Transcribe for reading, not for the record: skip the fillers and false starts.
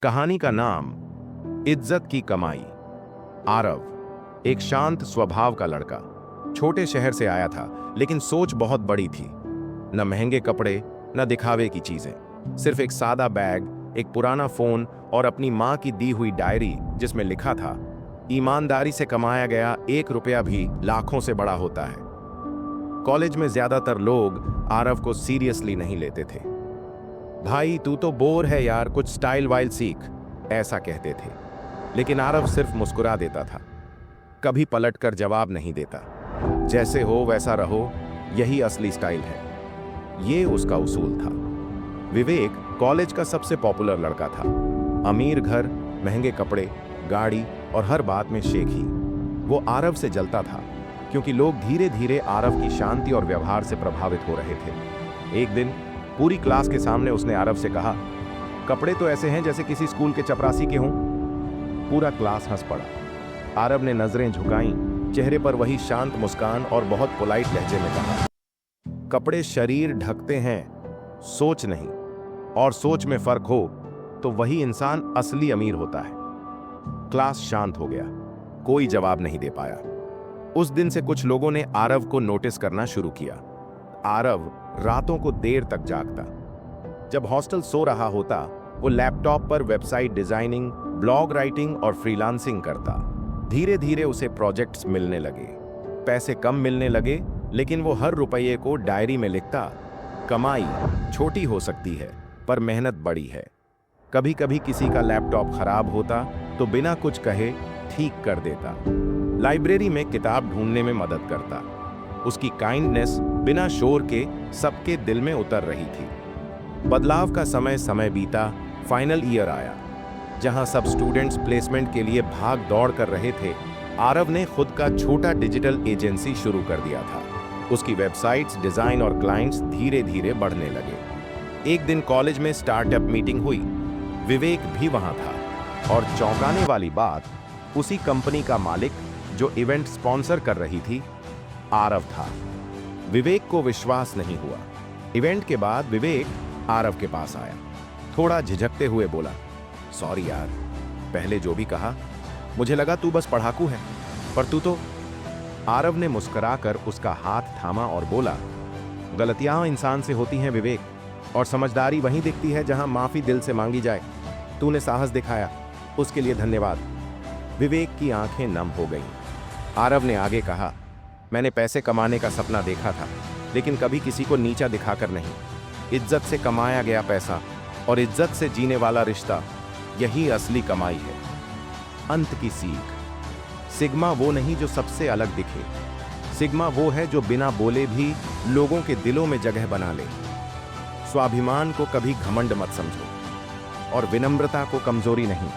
कहानी का नाम इज्जत की कमाई। आरव एक शांत स्वभाव का लड़का, छोटे शहर से आया था, लेकिन सोच बहुत बड़ी थी। न महंगे कपड़े, न दिखावे की चीजें, सिर्फ एक सादा बैग, एक पुराना फोन और अपनी माँ की दी हुई डायरी जिसमें लिखा था, ईमानदारी से कमाया गया 1 रुपया भी लाखों से बड़ा होता है। कॉलेज में ज्यादातर लोग आरव को सीरियसली नहीं लेते थे। भाई तू तो बोर है यार, कुछ स्टाइल वाइल सीख, ऐसा कहते थे। लेकिन आरव सिर्फ मुस्कुरा देता था, कभी पलटकर जवाब नहीं देता। जैसे हो वैसा रहो, यही असली स्टाइल है, ये उसका उसूल था। विवेक कॉलेज का सबसे पॉपुलर लड़का था। अमीर घर, महंगे कपड़े, गाड़ी और हर बात में शेखी। वो आरव से जलता था क्योंकि लोग धीरे धीरे आरव की शांति और व्यवहार से प्रभावित हो रहे थे। एक दिन पूरी क्लास के सामने उसने आरव से कहा, कपड़े तो ऐसे हैं जैसे किसी स्कूल के चपरासी के हों। पूरा क्लास हंस पड़ा। आरव ने नजरें झुकाईं, चेहरे पर वही शांत मुस्कान और बहुत पोलाइट लहजे में कहा, कपड़े शरीर ढकते हैं, सोच नहीं, और सोच में फर्क हो तो वही इंसान असली अमीर होता है। क्लास शांत हो गया, कोई जवाब नहीं दे पाया। उस दिन से कुछ लोगों ने आरव को नोटिस करना शुरू किया। आरव रातों को देर तक जागता। जब हॉस्टल सो रहा होता, वो लैपटॉप पर वेबसाइट डिजाइनिंग, ब्लॉग राइटिंग और फ्रीलांसिंग करता। धीरे धीरे उसे प्रोजेक्ट्स मिलने लगे, पैसे कम मिलने लगे, लेकिन वो हर रुपये को डायरी में लिखता। कमाई छोटी हो सकती है, पर मेहनत बड़ी है। कभी कभी किसी का लैपटॉप खराब होता तो बिना कुछ कहे ठीक कर देता। लाइब्रेरी में किताब ढूंढने में मदद करता। उसकी काइंडनेस बिना शोर के सबके दिल में उतर रही थी। बदलाव का समय बीता। फाइनल ईयर आया, जहां सब स्टूडेंट्स प्लेसमेंट के लिए भाग दौड़ कर रहे थे। आरव ने खुद का छोटा डिजिटल एजेंसी शुरू कर दिया था। उसकी वेबसाइट्स, डिजाइन और क्लाइंट्स धीरे धीरे बढ़ने लगे। एक दिन कॉलेज में स्टार्टअप मीटिंग हुई। विवेक भी वहां था, और चौंकाने वाली बात, उसी कंपनी का मालिक जो इवेंट स्पॉन्सर कर रही थी, आरव था। विवेक को विश्वास नहीं हुआ। इवेंट के बाद विवेक आरव के पास आया, थोड़ा झिझकते हुए बोला, सॉरी यार, पहले जो भी कहा, मुझे लगा तू बस पढ़ाकू है, पर तू तो। आरव ने मुस्कुराकर उसका हाथ थामा और बोला, गलतियां इंसान से होती हैं विवेक, और समझदारी वहीं दिखती है जहां माफी दिल से मांगी जाए। तूने साहस दिखाया, उसके लिए धन्यवाद। विवेक की आंखें नम हो गईं। आरव ने आगे कहा, मैंने पैसे कमाने का सपना देखा था, लेकिन कभी किसी को नीचा दिखाकर नहीं। इज्जत से कमाया गया पैसा और इज्जत से जीने वाला रिश्ता, यही असली कमाई है। अंत की सीख, सिग्मा वो नहीं जो सबसे अलग दिखे, सिग्मा वो है जो बिना बोले भी लोगों के दिलों में जगह बना ले। स्वाभिमान को कभी घमंड मत समझो, और विनम्रता को कमजोरी नहीं।